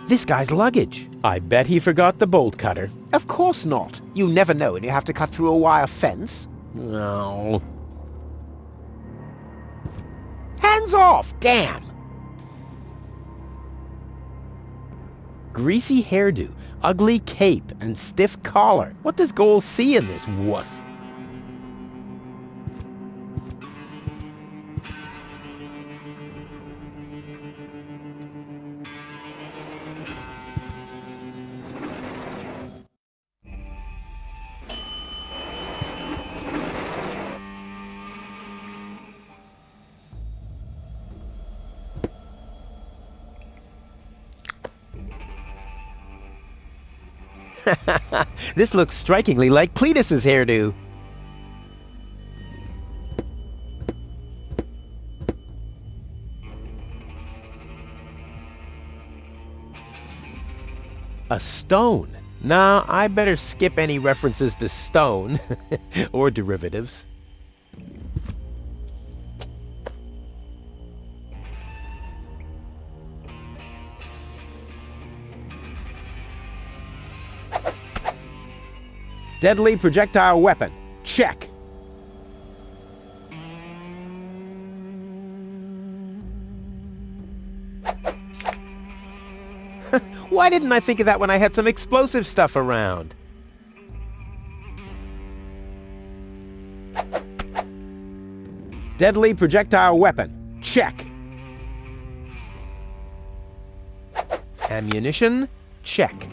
This guy's luggage. I bet he forgot the bolt cutter. Of course not. You never know when you have to cut through a wire fence. No. Hands off, damn! Greasy hairdo, ugly cape, and stiff collar. What does Goal see in this wuss? This looks strikingly like Cletus's hairdo. A stone. Nah, I better skip any references to stone or derivatives. Deadly projectile weapon. Check. Why didn't I think of that when I had some explosive stuff around? Deadly projectile weapon. Check. Ammunition. Check.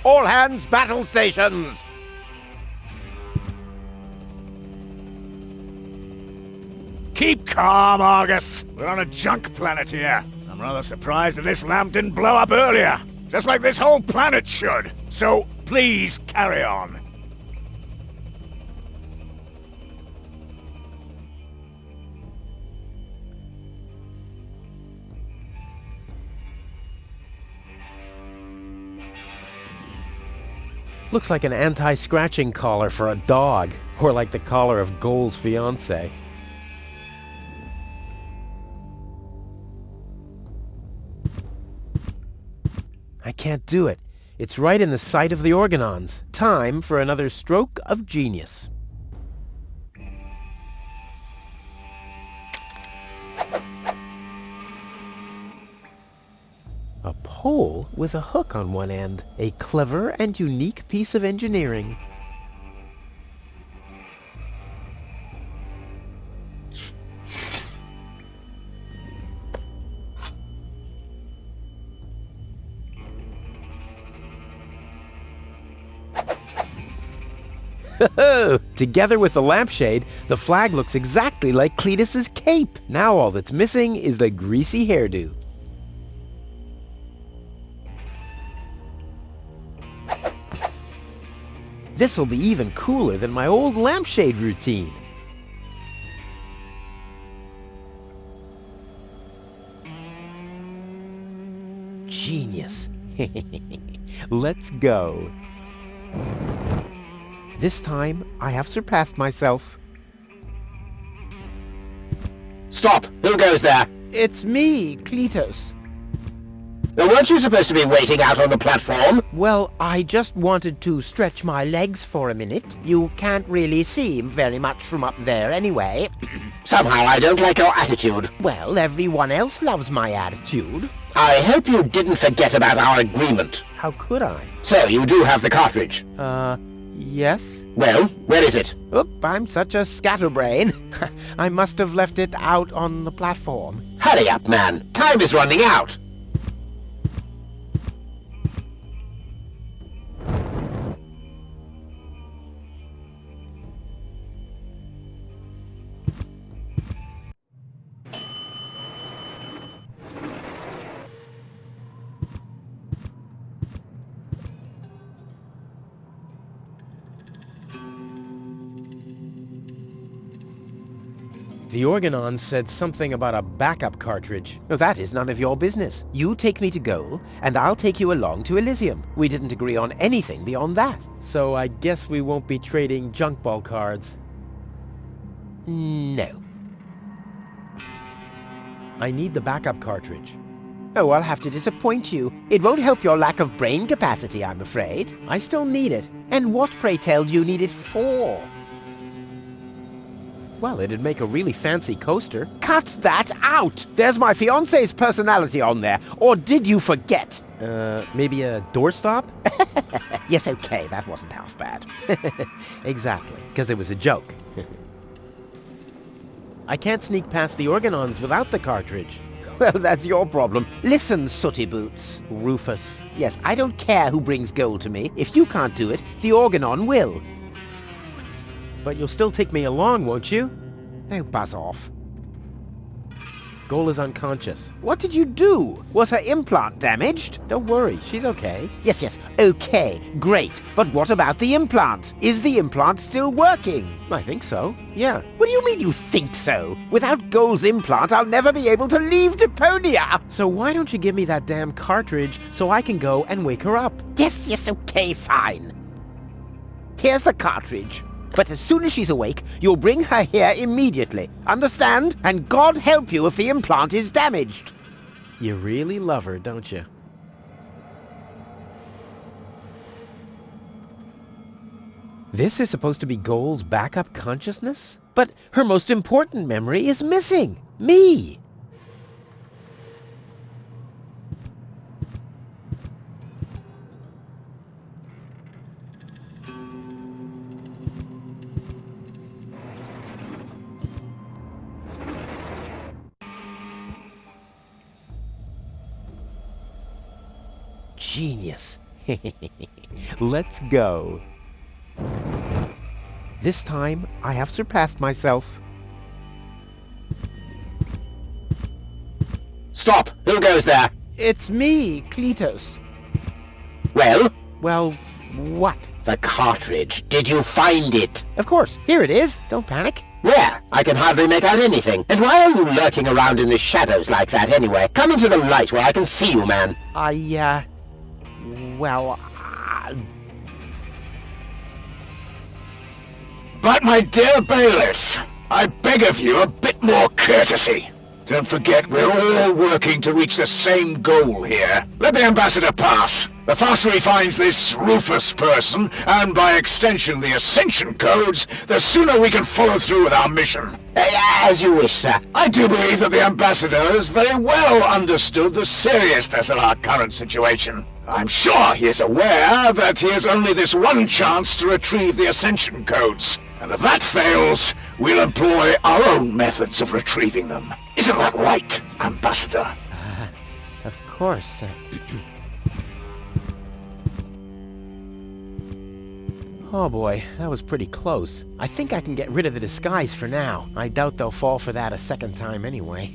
All hands, battle stations! Keep calm, Argus. We're on a junk planet here. I'm rather surprised that this lamp didn't blow up earlier. Just like this whole planet should. So, please carry on. Looks like an anti-scratching collar for a dog, or like the collar of Goal's fiancé. I can't do it. It's right in the sight of the Organons. Time for another stroke of genius. A pole with a hook on one end. A clever and unique piece of engineering. Together with the lampshade, the flag looks exactly like Cletus's cape. Now all that's missing is the greasy hairdo. This'll be even cooler than my old lampshade routine. Genius. Let's go. This time, I have surpassed myself. Stop! Who goes there? It's me, Cletus. Weren't you supposed to be waiting out on the platform? Well, I just wanted to stretch my legs for a minute. You can't really see very much from up there anyway. Somehow I don't like your attitude. Well, everyone else loves my attitude. I hope you didn't forget about our agreement. How could I? So, you do have the cartridge? Yes? Well, where is it? Oop, I'm such a scatterbrain. I must have left it out on the platform. Hurry up, man. Time is running out. The Organon said something about a backup cartridge. That is none of your business. You take me to Goal, and I'll take you along to Elysium. We didn't agree on anything beyond that. So I guess we won't be trading junk ball cards. No. I need the backup cartridge. Oh, I'll have to disappoint you. It won't help your lack of brain capacity, I'm afraid. I still need it. And what, pray tell, do you need it for? Well, it'd make a really fancy coaster. Cut that out! There's my fiancé's personality on there. Or did you forget? Maybe a doorstop? Yes, okay, that wasn't half bad. Exactly, because it was a joke. I can't sneak past the Organons without the cartridge. Well, that's your problem. Listen, sooty boots. Rufus. Yes, I don't care who brings gold to me. If you can't do it, the Organon will. But you'll still take me along, won't you? Oh, buzz off. Goal is unconscious. What did you do? Was her implant damaged? Don't worry, she's okay. Yes, okay, great. But what about the implant? Is the implant still working? I think so, yeah. What do you mean you think so? Without Gold's implant, I'll never be able to leave Deponia! So why don't you give me that damn cartridge so I can go and wake her up? Yes, okay, fine. Here's the cartridge. But as soon as she's awake, you'll bring her here immediately. Understand? And God help you if the implant is damaged. You really love her, don't you? This is supposed to be Goal's backup consciousness? But her most important memory is missing. Me! Genius. Let's go. This time, I have surpassed myself. Stop! Who goes there? It's me, Cletus. Well? Well, what? The cartridge. Did you find it? Of course. Here it is. Don't panic. Where? I can hardly make out anything. And why are you lurking around in the shadows like that anyway? Come into the light where I can see you, man. But my dear bailiff, I beg of you a bit more courtesy. Don't forget we're all working to reach the same goal here. Let the ambassador pass. The faster he finds this Rufus person, and by extension the Ascension codes, the sooner we can follow through with our mission. As you wish, sir. I do believe that the ambassador has very well understood the seriousness of our current situation. I'm sure he is aware that he has only this one chance to retrieve the Ascension codes. And if that fails, we'll employ our own methods of retrieving them. Isn't that right, Ambassador? Of course. Oh boy, that was pretty close. I think I can get rid of the disguise for now. I doubt they'll fall for that a second time anyway.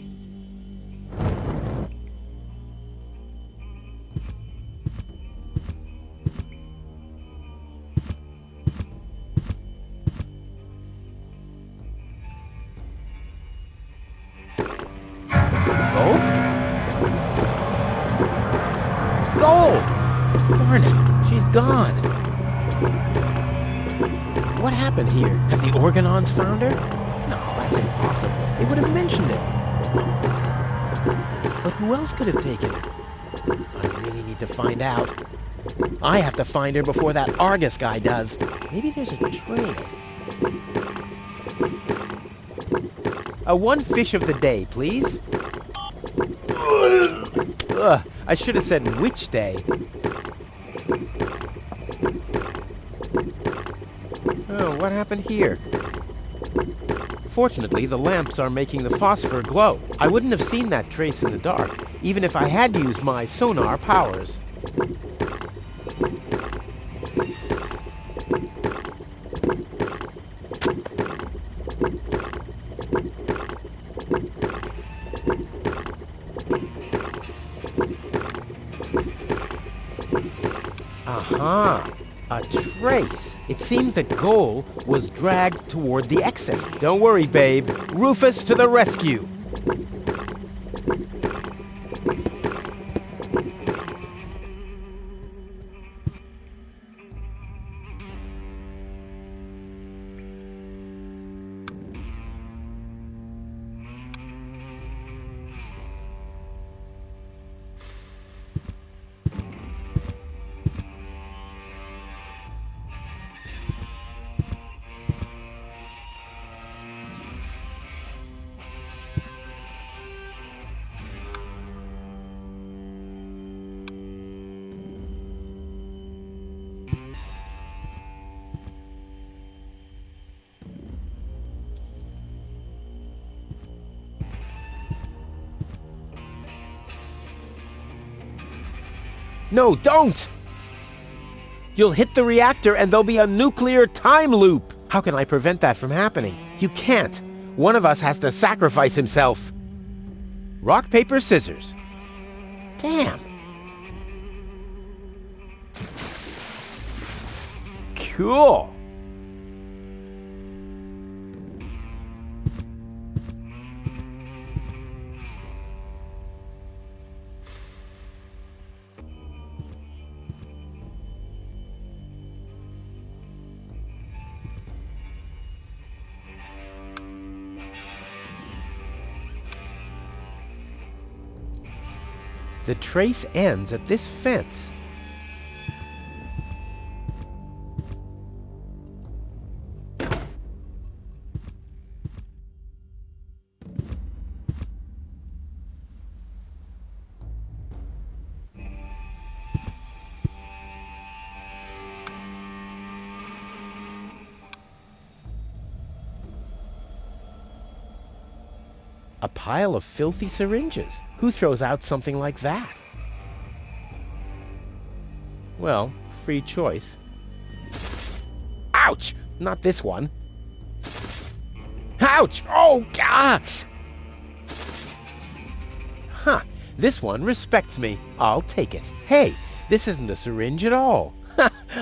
Goal! Darn it, she's gone. What happened here? Have the Organons found her? No, that's impossible. They would have mentioned it. But who else could have taken it? I really need to find out. I have to find her before that Argus guy does. Maybe there's a trail. One fish of the day, please. I should have said which day. Oh, what happened here? Fortunately, the lamps are making the phosphor glow. I wouldn't have seen that trace in the dark, even if I had used my sonar powers. Aha! A trace. It seems that Goal was dragged toward the exit. Don't worry, babe. Rufus to the rescue. No, don't! You'll hit the reactor and there'll be a nuclear time loop. How can I prevent that from happening? You can't. One of us has to sacrifice himself. Rock, paper, scissors. Damn. Cool. The trace ends at this fence. A pile of filthy syringes. Who throws out something like that? Well, free choice. Ouch! Not this one. Ouch! Oh, God! Huh. This one respects me. I'll take it. Hey, this isn't a syringe at all.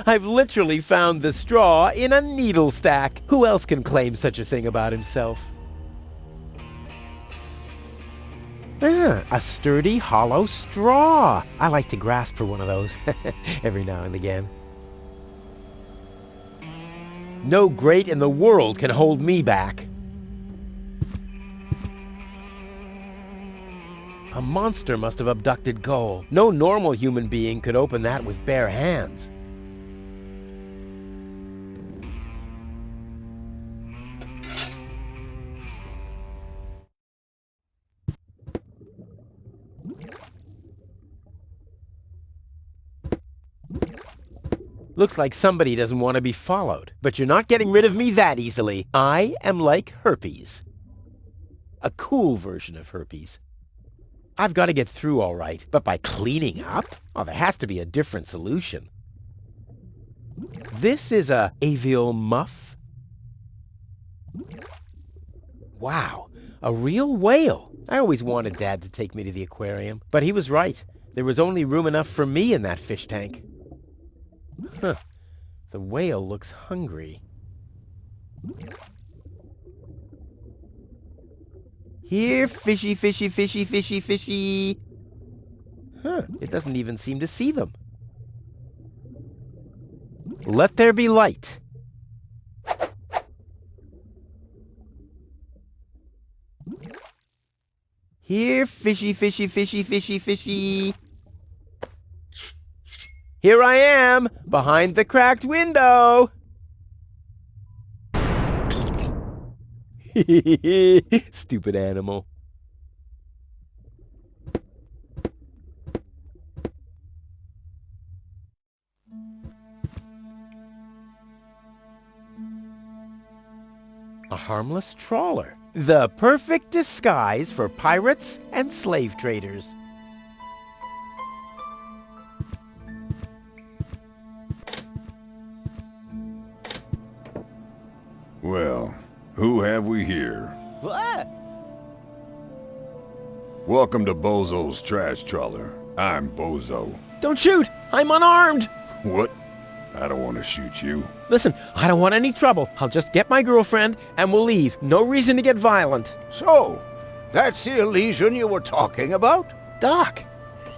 I've literally found the straw in a needle stack. Who else can claim such a thing about himself? Ah, a sturdy, hollow straw. I like to grasp for one of those every now and again. No grate in the world can hold me back. A monster must have abducted gold. No normal human being could open that with bare hands. Looks like somebody doesn't want to be followed. But you're not getting rid of me that easily. I am like herpes. A cool version of herpes. I've got to get through all right, but by cleaning up? Oh, there has to be a different solution. This is a avial muff. Wow, a real whale. I always wanted Dad to take me to the aquarium, but he was right. There was only room enough for me in that fish tank. Huh. The whale looks hungry. Here, fishy, fishy, fishy, fishy, fishy. Huh, it doesn't even seem to see them. Let there be light. Here, fishy, fishy, fishy, fishy, fishy. Here I am, behind the cracked window. Stupid animal. A harmless trawler. The perfect disguise for pirates and slave traders. Well, who have we here? What? Welcome to Bozo's trash trawler. I'm Bozo. Don't shoot! I'm unarmed! What? I don't want to shoot you. Listen, I don't want any trouble. I'll just get my girlfriend and we'll leave. No reason to get violent. So, that's the Elysian you were talking about? Doc,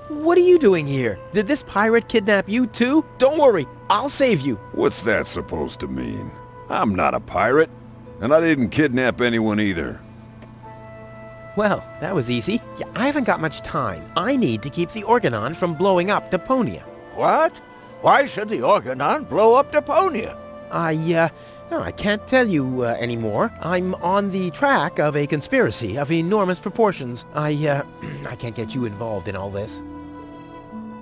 what are you doing here? Did this pirate kidnap you too? Don't worry, I'll save you. What's that supposed to mean? I'm not a pirate, and I didn't kidnap anyone either. Well, that was easy. Yeah, I haven't got much time. I need to keep the Organon from blowing up Deponia. What? Why should the Organon blow up Deponia? I can't tell you anymore. I'm on the track of a conspiracy of enormous proportions. I can't get you involved in all this.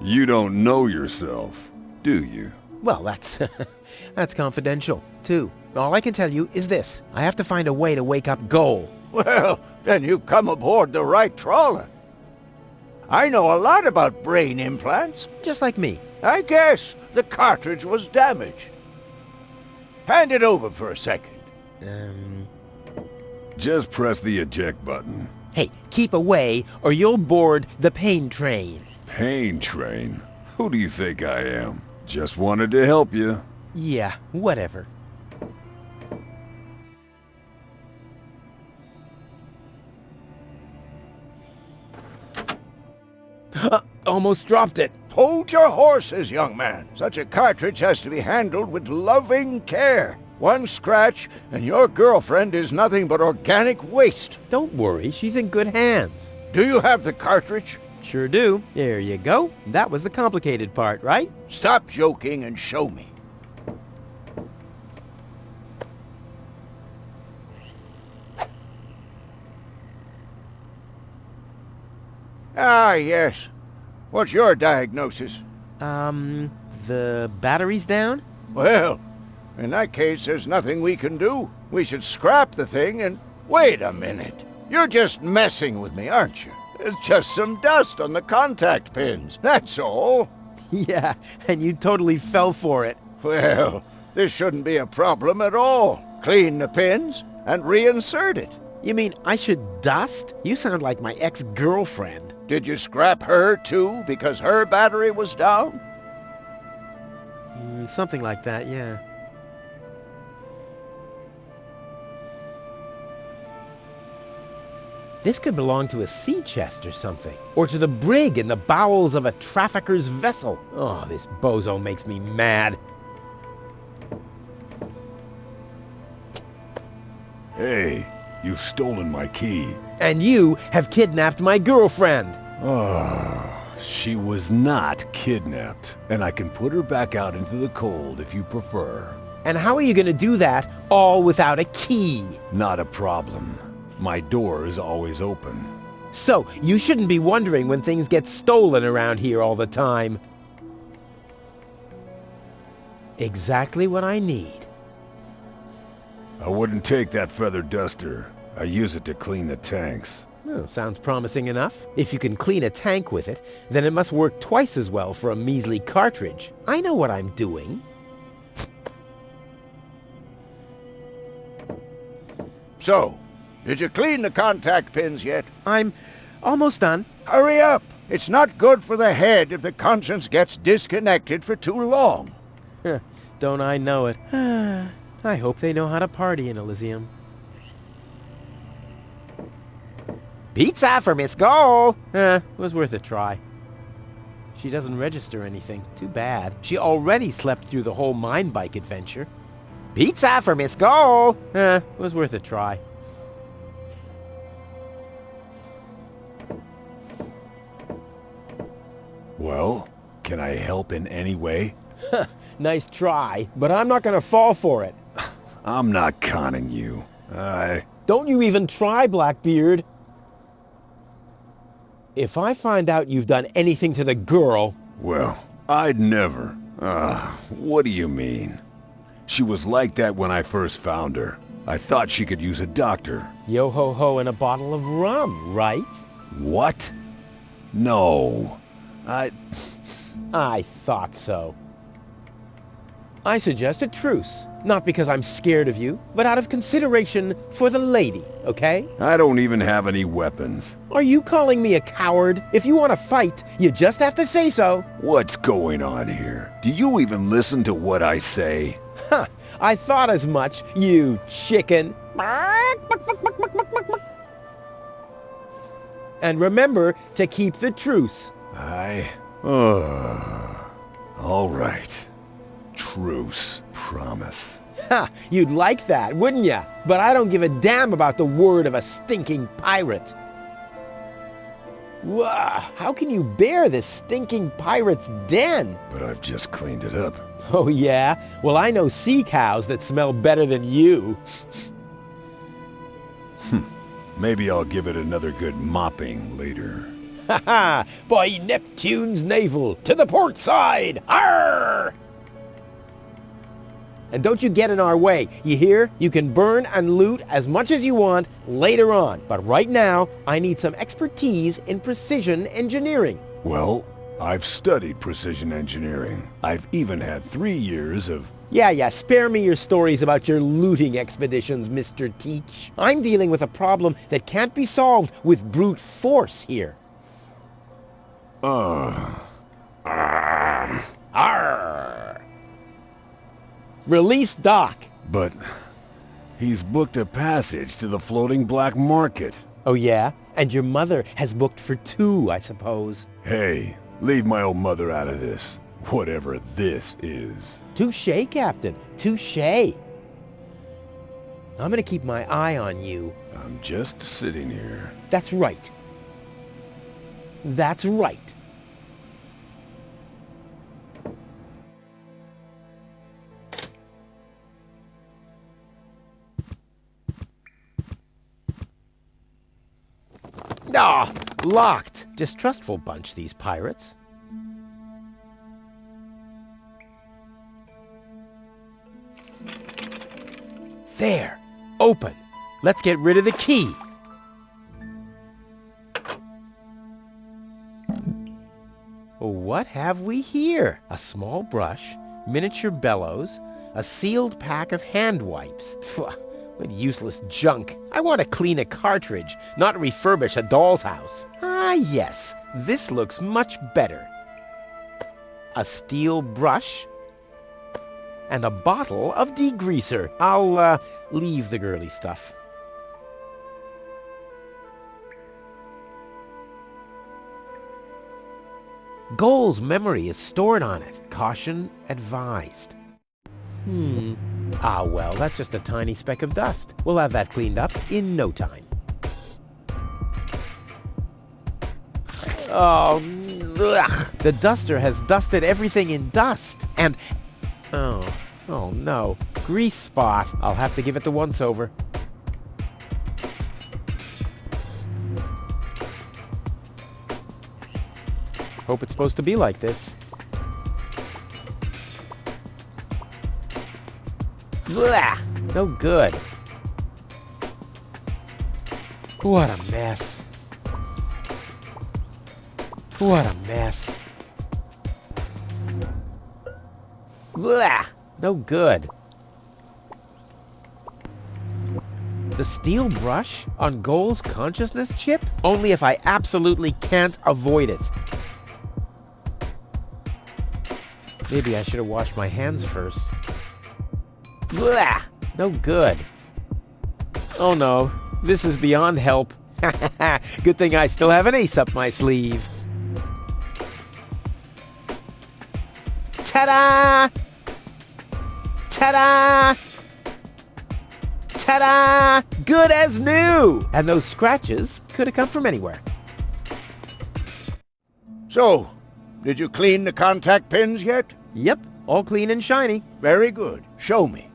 You don't know yourself, do you? Well, that's confidential, too. All I can tell you is this. I have to find a way to wake up Goal. Well, then you've come aboard the right trawler. I know a lot about brain implants. Just like me. I guess the cartridge was damaged. Hand it over for a second. Just press the eject button. Hey, keep away or you'll board the pain train. Pain train? Who do you think I am? Just wanted to help you. Yeah, whatever. Almost dropped it. Hold your horses, young man. Such a cartridge has to be handled with loving care. One scratch, and your girlfriend is nothing but organic waste. Don't worry, she's in good hands. Do you have the cartridge? Sure do. There you go. That was the complicated part, right? Stop joking and show me. Ah, yes. What's your diagnosis? The battery's down? Well, in that case, there's nothing we can do. We should scrap the thing and... Wait a minute. You're just messing with me, aren't you? It's just some dust on the contact pins, that's all. Yeah, and you totally fell for it. Well, this shouldn't be a problem at all. Clean the pins and reinsert it. You mean I should dust? You sound like my ex-girlfriend. Did you scrap her too because her battery was down? Something like that, yeah. This could belong to a sea chest or something. Or to the brig in the bowels of a trafficker's vessel. Oh, this bozo makes me mad. Hey, you've stolen my key. And you have kidnapped my girlfriend. Oh, she was not kidnapped. And I can put her back out into the cold if you prefer. And how are you going to do that all without a key? Not a problem. My door is always open. So, you shouldn't be wondering when things get stolen around here all the time. Exactly what I need. I wouldn't take that feather duster. I use it to clean the tanks. Oh, sounds promising enough. If you can clean a tank with it, then it must work twice as well for a measly cartridge. I know what I'm doing. So, did you clean the contact pins yet? I'm almost done. Hurry up! It's not good for the head if the conscience gets disconnected for too long. Don't I know it? I hope they know how to party in Elysium. Pizza for Miss Goal! Was worth a try. She doesn't register anything. Too bad. She already slept through the whole mine bike adventure. Pizza for Miss Goal! Was worth a try. Well, can I help in any way? Nice try, but I'm not gonna fall for it. I'm not conning you. Don't you even try, Blackbeard. If I find out you've done anything to the girl... Well, I'd never. What do you mean? She was like that when I first found her. I thought she could use a doctor. Yo-ho-ho and a bottle of rum, right? What? No. I thought so. I suggest a truce. Not because I'm scared of you, but out of consideration for the lady, okay? I don't even have any weapons. Are you calling me a coward? If you want to fight, you just have to say so. What's going on here? Do you even listen to what I say? Huh, I thought as much, you chicken. And remember to keep the truce. All right. Truce. Promise. Ha! You'd like that, wouldn't ya? But I don't give a damn about the word of a stinking pirate. Whoa, how can you bear this stinking pirate's den? But I've just cleaned it up. Oh yeah? Well, I know sea cows that smell better than you. Maybe I'll give it another good mopping later. Ha ha! By Neptune's navel, to the port side! Arr! And don't you get in our way, you hear? You can burn and loot as much as you want later on. But right now, I need some expertise in precision engineering. Well, I've studied precision engineering. I've even had 3 years of... Yeah, spare me your stories about your looting expeditions, Mr. Teach. I'm dealing with a problem that can't be solved with brute force here. Arr. Release Doc. But he's booked a passage to the floating black market. Oh yeah? And your mother has booked for 2, I suppose. Hey, leave my old mother out of this. Whatever this is. Touché, Captain. Touché. I'm gonna keep my eye on you. I'm just sitting here. That's right. That's right. Ah, locked. Distrustful bunch, these pirates. There. Open. Let's get rid of the key. What have we here? A small brush, miniature bellows, a sealed pack of hand wipes. Phew, what useless junk. I want to clean a cartridge, not refurbish a doll's house. Ah, yes. This looks much better. A steel brush and a bottle of degreaser. I'll, leave the girly stuff. Goal's memory is stored on it. Caution advised. Ah, well, that's just a tiny speck of dust. We'll have that cleaned up in no time. Oh, ugh. The duster has dusted everything in dust. And... Oh no. Grease spot. I'll have to give it the once-over. Hope it's supposed to be like this. Blah! No good. What a mess. What a mess. Blah! No good. The steel brush on Goal's consciousness chip? Only if I absolutely can't avoid it. Maybe I should have washed my hands first. Blah! No good. Oh no, this is beyond help. Good thing I still have an ace up my sleeve. Ta-da! Ta-da! Ta-da! Good as new! And those scratches could have come from anywhere. So, did you clean the contact pins yet? Yep, all clean and shiny. Very good. Show me.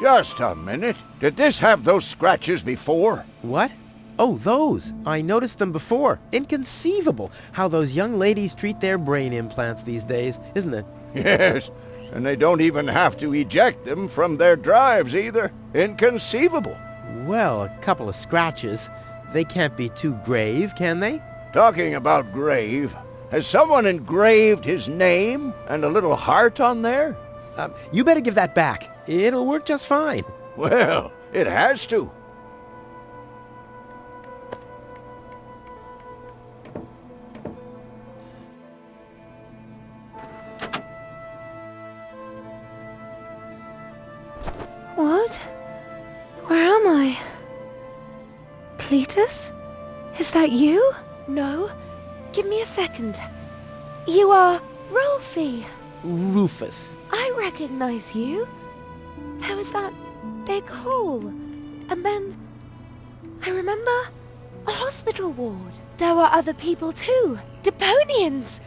Just a minute. Did this have those scratches before? What? Oh, those. I noticed them before. Inconceivable how those young ladies treat their brain implants these days, isn't it? Yes, and they don't even have to eject them from their drives either. Inconceivable. Well, a couple of scratches. They can't be too grave, can they? Talking about grave, has someone engraved his name and a little heart on there? You better give that back. It'll work just fine. Well, it has to. What? Where am I? Cletus? Is that you? No. Give me a second. You are Rolfie. Rufus. I recognize you. There was that big hole. And then... I remember a hospital ward. There were other people too. Deponians!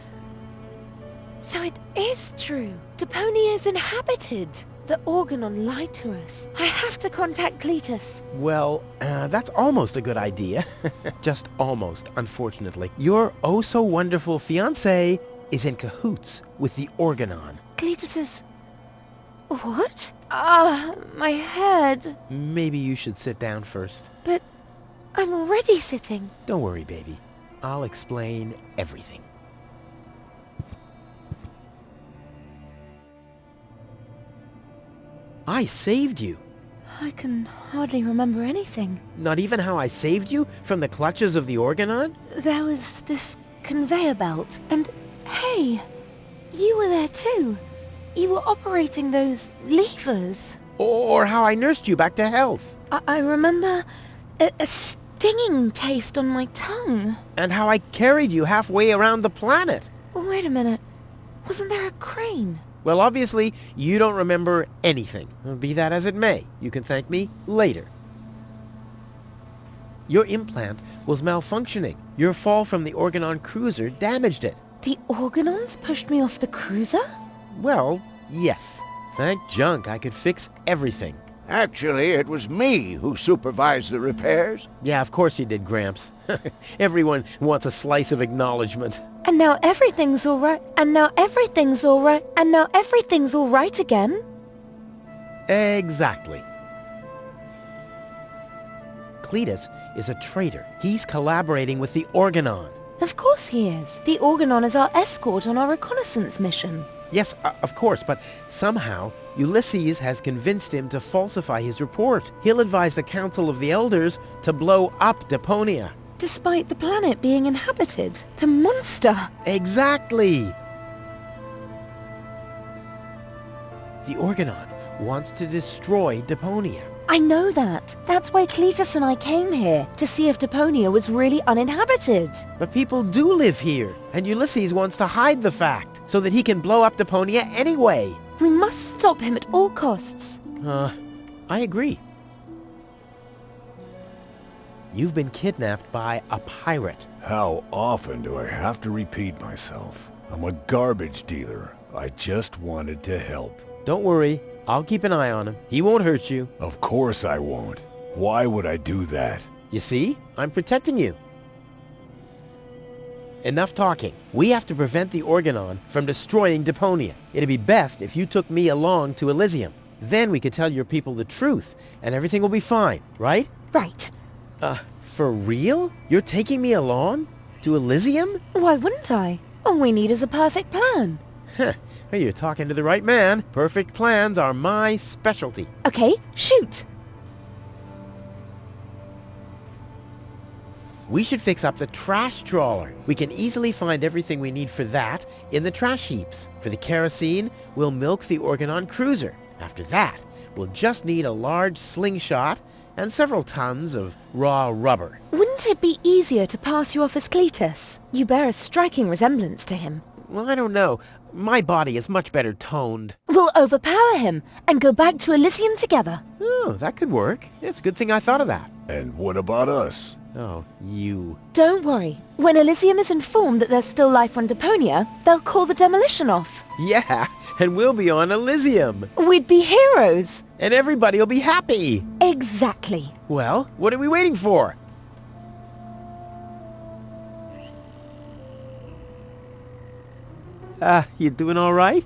So it is true. Deponia is inhabited. The Organon lied to us. I have to contact Cletus. Well, that's almost a good idea. Just almost, unfortunately. Your oh-so-wonderful fiancé is in cahoots with the Organon. Cletus is... What? Ah, my head. Maybe you should sit down first. But I'm already sitting. Don't worry, baby. I'll explain everything. I saved you. I can hardly remember anything. Not even how I saved you from the clutches of the Organon? There was this conveyor belt, and hey, you were there too. You were operating those levers. Or how I nursed you back to health. I remember a stinging taste on my tongue. And how I carried you halfway around the planet. Wait a minute. Wasn't there a crane? Well, obviously, you don't remember anything. Be that as it may, you can thank me later. Your implant was malfunctioning. Your fall from the Organon cruiser damaged it. The Organons pushed me off the cruiser? Well, yes. Thank junk I could fix everything. Actually, it was me who supervised the repairs. Yeah, of course you did, Gramps. Everyone wants a slice of acknowledgement. And now everything's all right. And now everything's all right. And now everything's all right again. Exactly. Cletus is a traitor. He's collaborating with the Organon. Of course he is. The Organon is our escort on our reconnaissance mission. Yes, of course, but somehow Ulysses has convinced him to falsify his report. He'll advise the Council of the Elders to blow up Deponia. Despite the planet being inhabited. The monster. Exactly! The Organon wants to destroy Deponia. I know that. That's why Cletus and I came here, to see if Deponia was really uninhabited. But people do live here, and Ulysses wants to hide the fact, so that he can blow up Deponia anyway. We must stop him at all costs. I agree. You've been kidnapped by a pirate. How often do I have to repeat myself? I'm a garbage dealer. I just wanted to help. Don't worry, I'll keep an eye on him. He won't hurt you. Of course I won't. Why would I do that? You see? I'm protecting you. Enough talking. We have to prevent the Organon from destroying Deponia. It'd be best if you took me along to Elysium. Then we could tell your people the truth, and everything will be fine, right? Right. For real? You're taking me along? To Elysium? Why wouldn't I? All we need is a perfect plan. Heh. Well, you're talking to the right man. Perfect plans are my specialty. Okay, shoot. We should fix up the trash trawler. We can easily find everything we need for that in the trash heaps. For the kerosene, we'll milk the Organon cruiser. After that, we'll just need a large slingshot and several tons of raw rubber. Wouldn't it be easier to pass you off as Cletus? You bear a striking resemblance to him. Well, I don't know. My body is much better toned. We'll overpower him and go back to Elysium together. Oh, that could work. It's a good thing I thought of that. And what about us? Oh, you. Don't worry. When Elysium is informed that there's still life on Deponia, they'll call the demolition off. Yeah, and we'll be on Elysium. We'd be heroes. And everybody will be happy. Exactly. Well, what are we waiting for? You doing all right?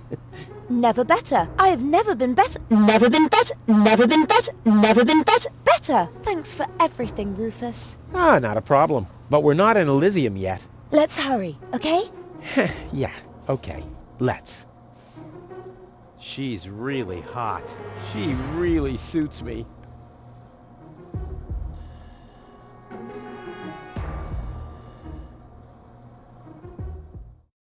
Never better. I have never been better. Never been better. Never been better. Never been better. Better. Thanks for everything, Rufus. Not a problem. But we're not in Elysium yet. Let's hurry, okay? Yeah, okay. Let's. She's really hot. She really suits me.